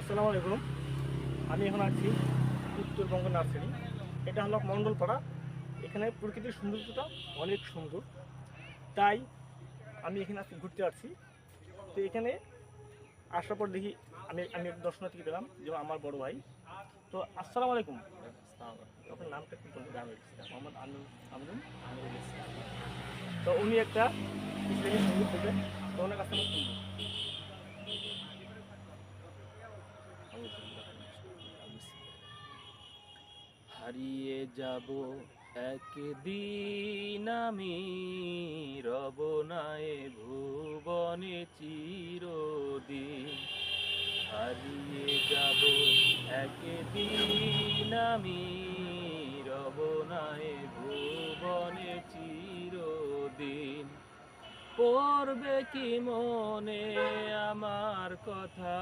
আসসালামু আলাইকুম। আমি এখন আছি উত্তরবঙ্গ নার্সারি। এটা হলো মণ্ডলপাড়া। এখানে প্রকৃতির সৌন্দর্যটা অনেক সুন্দর, তাই আমি এখানে আজকে ঘুরতে আসছি। তো এখানে আসার পর দেখি আমি আমি এক দর্শনার্থীকে পেলাম, যেমন আমার বড় ভাই। তো আসসালামু আলাইকুম। আপনার নামটা একটু বলবেন? মোহাম্মদ আমিনুল ইসলাম। তো উনি একটা ইসলামী সঙ্গীত বলবেন, তো ওনার কাছে আমরা শুনবো। হারিয়ে যাব একদিন আমি, রব নাই ভুবনে চিরদিন। হারিয়ে যাব একদিন আমি, রব নাই ভুবনে চিরদিন। পড়বে কি মনে আমার কথা।